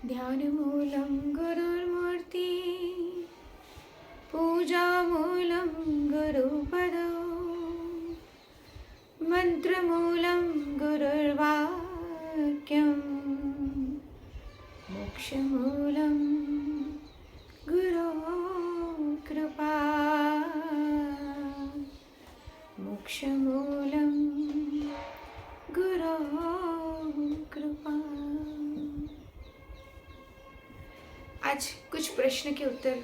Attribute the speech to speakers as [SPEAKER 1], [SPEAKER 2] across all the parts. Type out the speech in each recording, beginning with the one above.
[SPEAKER 1] ध्यानमूलं गुरुर्मूर्ति पूजामूलं गुरुपदो मन्त्रमूलं गुरुर्वाक्यं मोक्षमूलं गुरोः कृपा मोक्षमूलं गुरोः कृपा। आज कुछ प्रश्न के उत्तर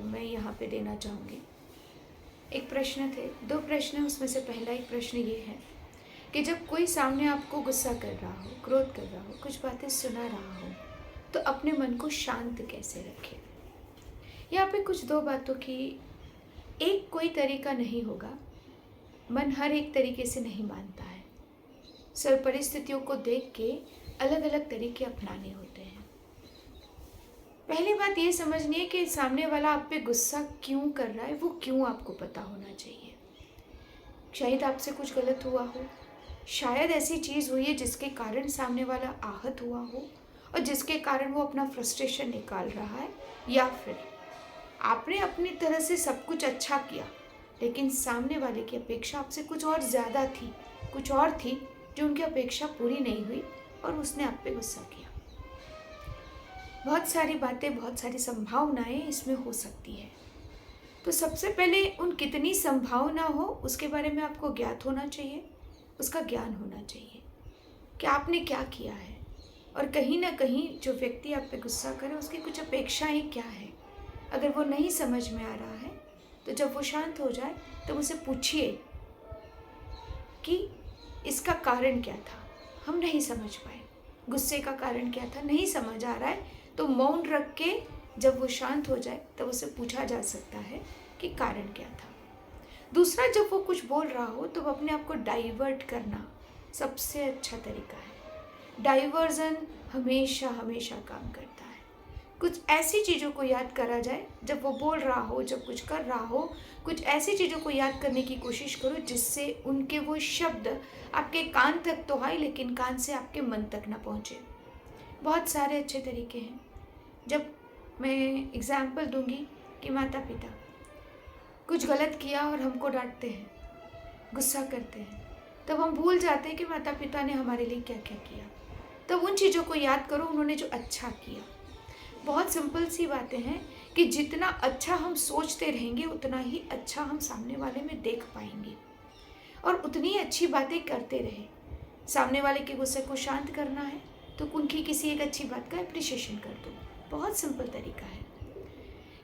[SPEAKER 1] मैं यहाँ पे देना चाहूँगी। एक प्रश्न थे, दो प्रश्न हैं, उसमें से पहला एक प्रश्न ये है कि जब कोई सामने आपको गुस्सा कर रहा हो, क्रोध कर रहा हो, कुछ बातें सुना रहा हो, तो अपने मन को शांत कैसे रखें। यहाँ पे कुछ दो बातों की, एक कोई तरीका नहीं होगा, मन हर एक तरीके से नहीं मानता है। सब परिस्थितियों को देख के अलग अलग तरीके अपनाने होते हैं। पहली बात ये समझनी है कि सामने वाला आप पे गुस्सा क्यों कर रहा है, वो क्यों आपको पता होना चाहिए। शायद आपसे कुछ गलत हुआ हो, शायद ऐसी चीज़ हुई है जिसके कारण सामने वाला आहत हुआ हो और जिसके कारण वो अपना फ्रस्ट्रेशन निकाल रहा है, या फिर आपने अपनी तरह से सब कुछ अच्छा किया लेकिन सामने वाले की अपेक्षा आपसे कुछ और ज़्यादा थी, कुछ और थी जो उनकी अपेक्षा पूरी नहीं हुई और उसने आप पे गुस्सा किया। बहुत सारी बातें, बहुत सारी संभावनाएं इसमें हो सकती है। तो सबसे पहले उन कितनी संभावना हो उसके बारे में आपको ज्ञात होना चाहिए, उसका ज्ञान होना चाहिए कि आपने क्या किया है। और कहीं ना कहीं जो व्यक्ति आप पे गुस्सा करे उसकी कुछ अपेक्षाएं क्या है, अगर वो नहीं समझ में आ रहा है तो जब वो शांत हो जाए तो उसे पूछिए कि इसका कारण क्या था, हम नहीं समझ पाए, गुस्से का कारण क्या था, नहीं समझ आ रहा है, तो मौन रख के जब वो शांत हो जाए तब उसे पूछा जा सकता है कि कारण क्या था। दूसरा, जब वो कुछ बोल रहा हो तो अपने आप को डाइवर्ट करना सबसे अच्छा तरीका है। डाइवर्जन हमेशा हमेशा काम करता है। कुछ ऐसी चीज़ों को याद करा जाए, जब वो बोल रहा हो, जब कुछ कर रहा हो, कुछ ऐसी चीज़ों को याद करने की कोशिश करो जिससे उनके वो शब्द आपके कान तक तो आए लेकिन कान से आपके मन तक ना पहुँचे। बहुत सारे अच्छे तरीके हैं। जब मैं एग्ज़ाम्पल दूंगी कि माता पिता कुछ गलत किया और हमको डांटते हैं, गुस्सा करते हैं, तब हम भूल जाते हैं कि माता पिता ने हमारे लिए क्या क्या किया। तब उन चीज़ों को याद करो, उन्होंने जो अच्छा किया। बहुत सिंपल सी बातें हैं कि जितना अच्छा हम सोचते रहेंगे उतना ही अच्छा हम सामने वाले में देख पाएंगे और उतनी अच्छी बातें करते रहे। सामने वाले के गुस्से को शांत करना है तो उनकी किसी एक अच्छी बात का एप्रिशिएशन कर दो। बहुत सिंपल तरीका है,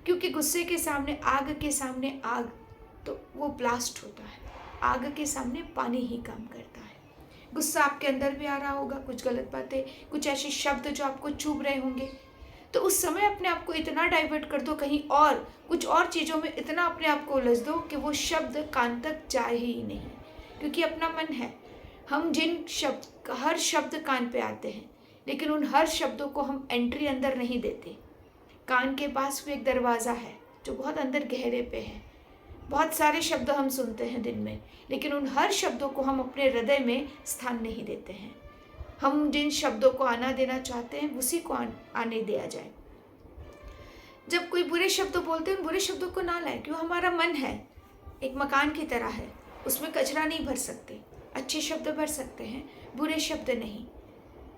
[SPEAKER 1] क्योंकि गुस्से के सामने आग तो वो ब्लास्ट होता है, आग के सामने पानी ही काम करता है। गुस्सा आपके अंदर भी आ रहा होगा, कुछ गलत बातें, कुछ ऐसे शब्द जो आपको चुभ रहे होंगे, तो उस समय अपने आप को इतना डाइवर्ट कर दो कहीं और, कुछ और चीज़ों में इतना अपने आप को उलझ दो कि वो शब्द कान तक जाए ही नहीं, क्योंकि अपना मन है। हम हर शब्द कान पे आते हैं लेकिन उन हर शब्दों को हम एंट्री अंदर नहीं देते। कान के पास भी एक दरवाज़ा है जो बहुत अंदर गहरे पे है। बहुत सारे शब्द हम सुनते हैं दिन में, लेकिन उन हर शब्दों को हम अपने हृदय में स्थान नहीं देते हैं। हम जिन शब्दों को आना देना चाहते हैं उसी को आने दिया जाए। जब कोई बुरे शब्द बोलते हैं, उन बुरे शब्दों को ना लाए, क्यों, हमारा मन है एक मकान की तरह है, उसमें कचरा नहीं भर सकते। अच्छे शब्द भर सकते हैं, बुरे शब्द नहीं।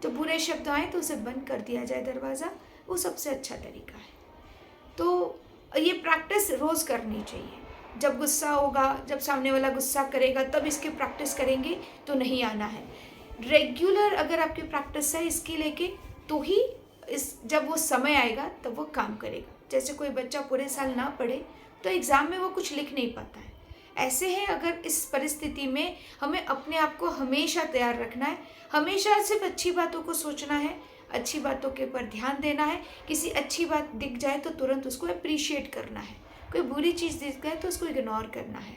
[SPEAKER 1] तो बुरे शब्द आए तो उसे बंद कर दिया जाए दरवाज़ा, वो सबसे अच्छा तरीका है। तो ये प्रैक्टिस रोज़ करनी चाहिए। जब गुस्सा होगा, जब सामने वाला गुस्सा करेगा तब इसकी प्रैक्टिस करेंगे तो नहीं आना है। रेगुलर अगर आपकी प्रैक्टिस है इसकी लेके, तो ही जब वो समय आएगा तब वो काम करेगा। जैसे कोई बच्चा पूरे साल ना पढ़े तो एग्ज़ाम में वो कुछ लिख नहीं पाता है। ऐसे है, अगर इस परिस्थिति में हमें अपने आप को हमेशा तैयार रखना है, हमेशा सिर्फ अच्छी बातों को सोचना है, अच्छी बातों के ऊपर ध्यान देना है। किसी अच्छी बात दिख जाए तो तुरंत उसको अप्रिशिएट करना है, कोई बुरी चीज़ दिख जाए तो उसको इग्नोर करना है।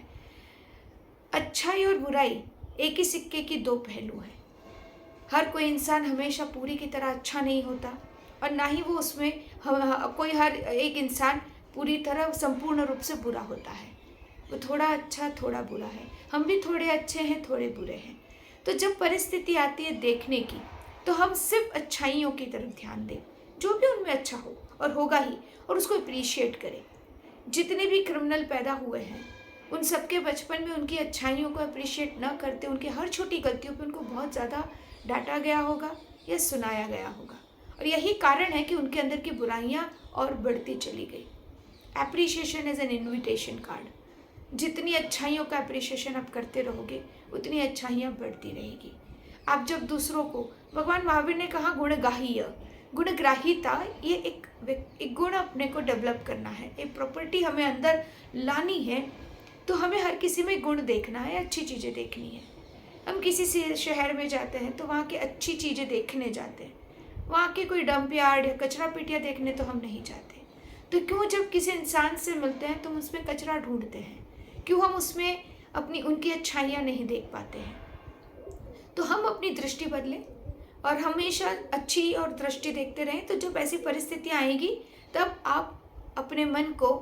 [SPEAKER 1] अच्छाई और बुराई एक ही सिक्के की दो पहलू हैं। हर कोई इंसान हमेशा पूरी की तरह अच्छा नहीं होता और ना ही वो उसमें हर एक इंसान पूरी तरह संपूर्ण रूप से बुरा होता है। वो थोड़ा अच्छा थोड़ा बुरा है, हम भी थोड़े अच्छे हैं थोड़े बुरे हैं। तो जब परिस्थिति आती है देखने की, तो हम सिर्फ अच्छाइयों की तरफ ध्यान दें, जो भी उनमें अच्छा हो और होगा ही, और उसको अप्रिशिएट करें। जितने भी क्रिमिनल पैदा हुए हैं उन सबके बचपन में उनकी अच्छाइयों को अप्रिशिएट न करते उनकी हर छोटी गलतियों पे उनको बहुत ज़्यादा डांटा गया होगा या सुनाया गया होगा, और यही कारण है कि उनके अंदर की बुराइयां और बढ़ती चली गई। Appreciation is an invitation card. जितनी अच्छाइयों का एप्रिशिएशन आप करते रहोगे उतनी अच्छाइयाँ बढ़ती रहेगी। आप जब दूसरों को, भगवान महावीर ने कहा गुणग्राह्य, गुणग्राहिता, ये एक गुण अपने को डेवलप करना है, एक प्रॉपर्टी हमें अंदर लानी है। तो हमें हर किसी में गुण देखना है, अच्छी चीज़ें देखनी है। हम किसी से शहर में जाते हैं तो वहाँ की अच्छी चीज़ें देखने जाते हैं, वहाँ के कोई डंप यार्ड या कचरा पेटियाँ देखने तो हम नहीं जाते। तो क्यों जब किसी इंसान से मिलते हैं तो हम उसमें कचरा ढूंढते हैं? क्यों हम उसमें अपनी उनकी अच्छाइयाँ नहीं देख पाते हैं? तो हम अपनी दृष्टि बदलें और हमेशा अच्छी और दृष्टि देखते रहें। तो जब ऐसी परिस्थितियाँ आएगी तब आप अपने मन को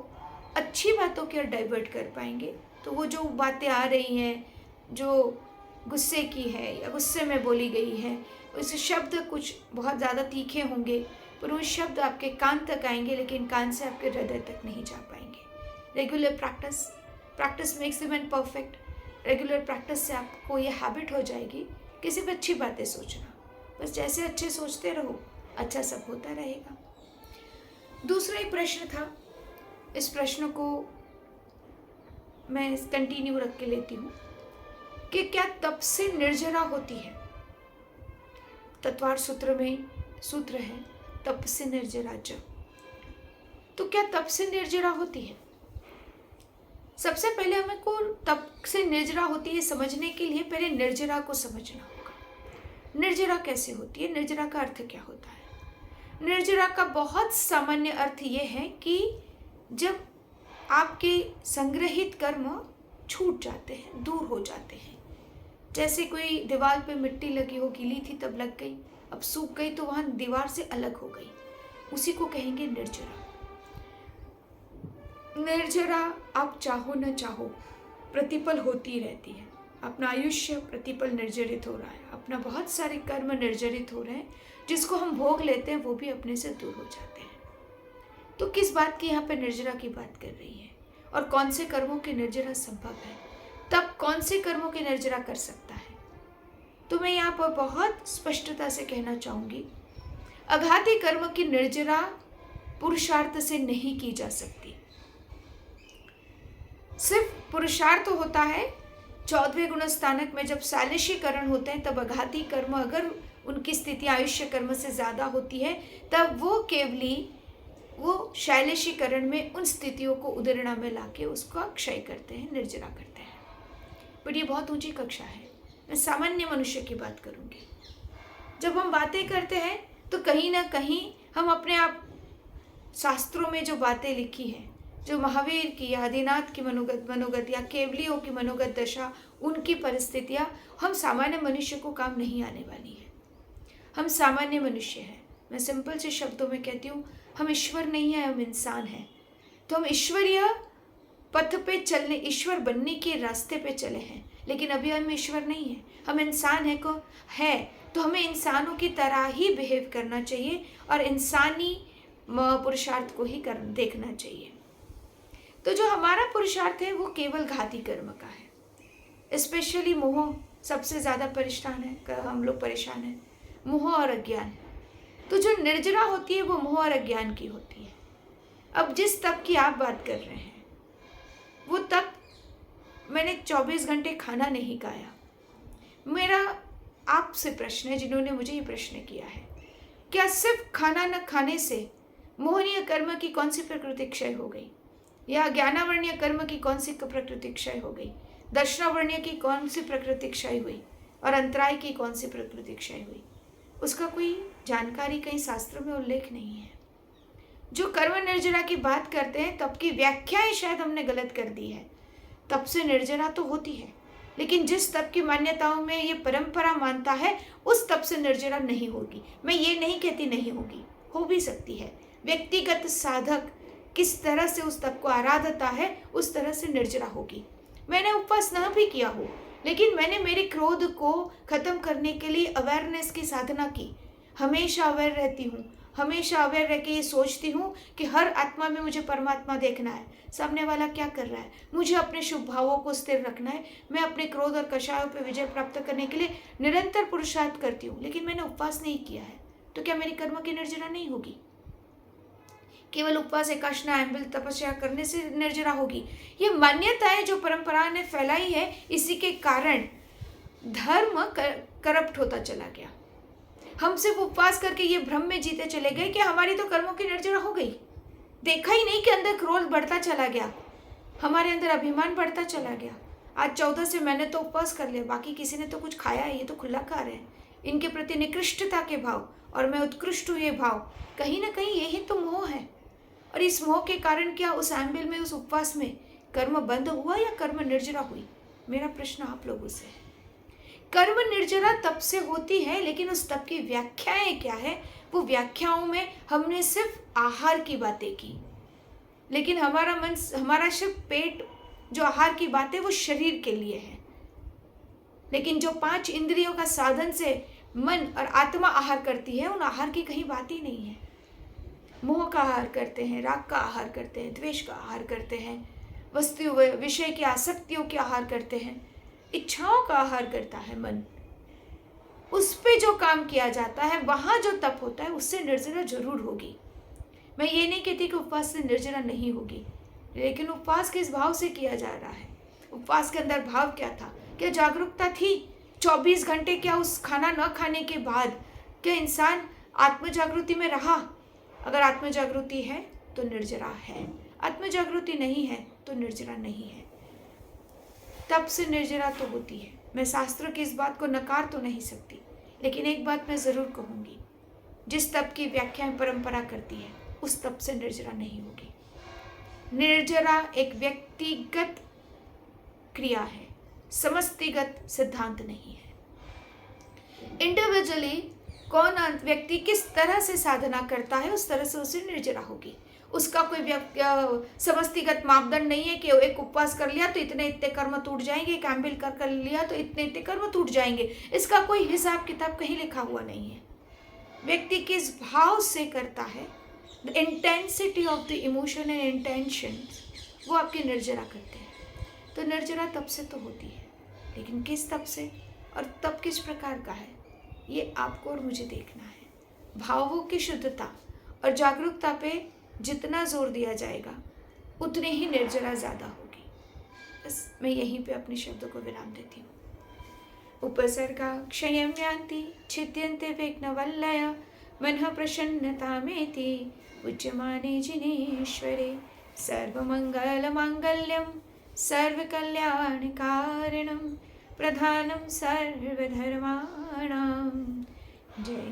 [SPEAKER 1] अच्छी बातों की ओर डाइवर्ट कर पाएंगे। तो वो जो बातें आ रही हैं जो गुस्से की है या गुस्से में बोली गई है, उस शब्द कुछ बहुत ज़्यादा तीखे होंगे, पर वो शब्द आपके कान तक आएंगे लेकिन कान से आपके हृदय तक नहीं जा पाएंगे। Regular practice makes the man perfect. Regular practice से आपको ये हैबिट हो जाएगी कि सिर्फ अच्छी बातें सोचना। बस जैसे अच्छे सोचते रहो, अच्छा सब होता रहेगा। दूसरा एक प्रश्न था, इस प्रश्न को मैं कंटिन्यू रख के लेती हूँ कि क्या तप से निर्जरा होती है? तत्वार सूत्र में सूत्र है तप से निर्जरा च। तो क्या तप से निर्जरा होती है? सबसे पहले हमें को तप से निर्जरा होती है समझने के लिए पहले निर्जरा को समझना होगा। निर्जरा कैसे होती है? निर्जरा का अर्थ क्या होता है? निर्जरा का बहुत सामान्य अर्थ ये है कि जब आपके संग्रहित कर्म छूट जाते हैं, दूर हो जाते हैं। जैसे कोई दीवार पे मिट्टी लगी हो, गीली थी तब लग गई, अब सूख गई तो वहाँ दीवार से अलग हो गई, उसी को कहेंगे निर्जरा। निर्जरा आप चाहो न चाहो प्रतिपल होती रहती है। अपना आयुष्य प्रतिपल निर्जरित हो रहा है, अपना बहुत सारे कर्म निर्जरित हो रहे हैं, जिसको हम भोग लेते हैं वो भी अपने से दूर हो जाते हैं। तो किस बात की यहाँ पे निर्जरा की बात कर रही है और कौन से कर्मों की निर्जरा संभव है? तब कौन से कर्मों की निर्जरा कर सकता है? तो मैं यहाँ पर बहुत स्पष्टता से कहना चाहूँगी, अघाती कर्म की निर्जरा पुरुषार्थ से नहीं की जा सकती। सिर्फ पुरुषार्थ होता है 14वें गुणस्थानक में जब शैलेशीकरण होते हैं, तब अघाती कर्म अगर उनकी स्थिति आयुष्य कर्म से ज़्यादा होती है तब वो केवली वो शैलेशीकरण में उन स्थितियों को उदरणा में लाके उसका क्षय करते हैं, निर्जरा करते हैं। पर ये बहुत ऊंची कक्षा है, मैं सामान्य मनुष्य की बात करूँगी। जब हम बातें करते हैं तो कहीं ना कहीं हम अपने आप शास्त्रों में जो बातें लिखी हैं, जो महावीर की या आदिनाथ की मनोगत या केवलियों की मनोगत दशा, उनकी परिस्थितियाँ हम सामान्य मनुष्य को काम नहीं आने वाली है। हम सामान्य मनुष्य हैं। मैं सिंपल से शब्दों में कहती हूँ, हम ईश्वर नहीं है, हम इंसान हैं। तो हम ईश्वरीय पथ पे चलने, ईश्वर बनने के रास्ते पे चले हैं, लेकिन अभी हम ईश्वर नहीं है, हम इंसान है। तो हमें इंसानों की तरह ही बिहेव करना चाहिए और इंसानी पुरुषार्थ को ही देखना चाहिए। तो जो हमारा पुरुषार्थ है वो केवल घाती कर्म का है। स्पेशली मोह सबसे ज़्यादा परेशान है, हम लोग परेशान हैं, मोह और अज्ञान। तो जो निर्जरा होती है वो मोह और अज्ञान की होती है। अब जिस तप की आप बात कर रहे हैं वो तप, मैंने 24 घंटे खाना नहीं खाया। मेरा आपसे प्रश्न है, जिन्होंने मुझे ये प्रश्न किया है, क्या सिर्फ खाना न खाने से मोहनीय कर्म की कौन सी प्रकृति क्षय हो गई, या ज्ञानावर्णीय कर्म की कौन सी प्रकृति क्षय हो गई, दर्शनावर्णीय की कौन सी प्रकृति क्षय हुई और अंतराय की कौन सी प्रकृति क्षय हुई? उसका कोई जानकारी कहीं शास्त्र में उल्लेख नहीं है। जो कर्म निर्जरा की बात करते हैं तब की व्याख्याएं शायद हमने गलत कर दी है। तप से निर्जरा तो होती है, लेकिन जिस तप की मान्यताओं में ये परंपरा मानता है उस तप से निर्जरा नहीं होगी। मैं ये नहीं कहती नहीं होगी, हो भी सकती है। व्यक्तिगत साधक किस तरह से उस तप को आराधता है उस तरह से निर्जरा होगी। मैंने उपवास न भी किया हो, लेकिन मैंने मेरे क्रोध को खत्म करने के लिए अवेयरनेस की साधना की। हमेशा अवेयर रहती हूँ, हमेशा अवेयर रह के ये सोचती हूँ कि हर आत्मा में मुझे परमात्मा देखना है, सामने वाला क्या कर रहा है, मुझे अपने शुभ भावों को स्थिर रखना है। मैं अपने क्रोध और कषायों पर विजय प्राप्त करने के लिए निरंतर पुरुषार्थ करती हूँ, लेकिन मैंने उपवास नहीं किया है, तो क्या मेरी कर्म की निर्जरा नहीं होगी? केवल उपवास, एकाशना, एम्बिल तपस्या करने से निर्जरा होगी? ये मान्यताएं जो परंपरा ने फैलाई है, इसी के कारण धर्म करप्ट होता चला गया। हम सिर्फ उपवास करके ये भ्रम में जीते चले गए कि हमारी तो कर्मों की निर्जरा हो गई। देखा ही नहीं कि अंदर क्रोध बढ़ता चला गया, हमारे अंदर अभिमान बढ़ता चला गया। आज 14 से मैंने तो उपवास कर लिया, बाकी किसी ने तो कुछ खाया है, ये तो खुला खा रहे हैं। इनके प्रति निकृष्टता के भाव और मैं उत्कृष्ट हूँ, ये भाव कहीं ना कहीं यही तो मोह है। और इस मोह के कारण क्या उस एम्बिल में, उस उपवास में कर्म बंद हुआ या कर्म निर्जरा हुई? मेरा प्रश्न आप लोगों से है। कर्म निर्जरा तप से होती है, लेकिन उस तप की व्याख्याएं क्या है? वो व्याख्याओं में हमने सिर्फ आहार की बातें की, लेकिन हमारा मन, हमारा सिर्फ पेट, जो आहार की बातें वो शरीर के लिए है। लेकिन जो 5 इंद्रियों का साधन से मन और आत्मा आहार करती है, उन आहार की कहीं बात ही नहीं है। मोह का आहार करते हैं, राग का आहार करते हैं, द्वेष का आहार करते हैं, वस्तु विषय की आसक्तियों के आहार करते हैं, इच्छाओं का आहार करता है मन। उस पे जो काम किया जाता है, वहां जो तप होता है, उससे निर्जरा जरूर होगी। मैं ये नहीं कहती कि उपवास से निर्जरा नहीं होगी, लेकिन उपवास किस भाव से किया जा रहा है? उपवास के अंदर भाव क्या था? क्या जागरूकता थी? 24 घंटे क्या उस खाना न खाने के बाद क्या इंसान आत्म जागृति में रहा? अगर आत्म जागृति है तो निर्जरा है, आत्म जागृति नहीं है तो निर्जरा नहीं है। तप से निर्जरा तो होती है, मैं शास्त्र की इस बात को नकार तो नहीं सकती, लेकिन एक बात मैं जरूर कहूंगी, जिस तप की व्याख्या परंपरा करती है, उस तप से निर्जरा नहीं होगी। निर्जरा एक व्यक्तिगत क्रिया है, समष्टिगत सिद्धांत नहीं है। इंडिविजुअली कौन व्यक्ति किस तरह से साधना करता है, उस तरह से उसे निर्जरा होगी। उसका कोई समष्टिगत मापदंड नहीं है कि एक उपवास कर लिया तो इतने इतने कर्म टूट जाएंगे, एक एम्बिल कर लिया तो इतने इतने कर्म टूट जाएंगे। इसका कोई हिसाब किताब कहीं लिखा हुआ नहीं है। व्यक्ति किस भाव से करता है, the intensity of the emotion and intention, वो आपकी निर्जरा करते हैं। तो निर्जरा तप से तो होती है, लेकिन किस तप से और तप किस प्रकार का है, ये आपको और मुझे देखना है। भावों की शुद्धता और जागरूकता पे जितना जोर दिया जाएगा, उतने ही निर्जरा ज़्यादा होगी। बस मैं यहीं पे अपने शब्दों को विराम देती हूँ। उपसर्गा क्षयं यान्ति छिद्यन्ते विघ्नवल्लय मनः प्रसन्नतामेति उच्यमाने जिनेश्वरे सर्वमङ्गलमाङ्गल्यं सर्वकल्याणकारणं प्रधानं सर्वधर्माणां। जय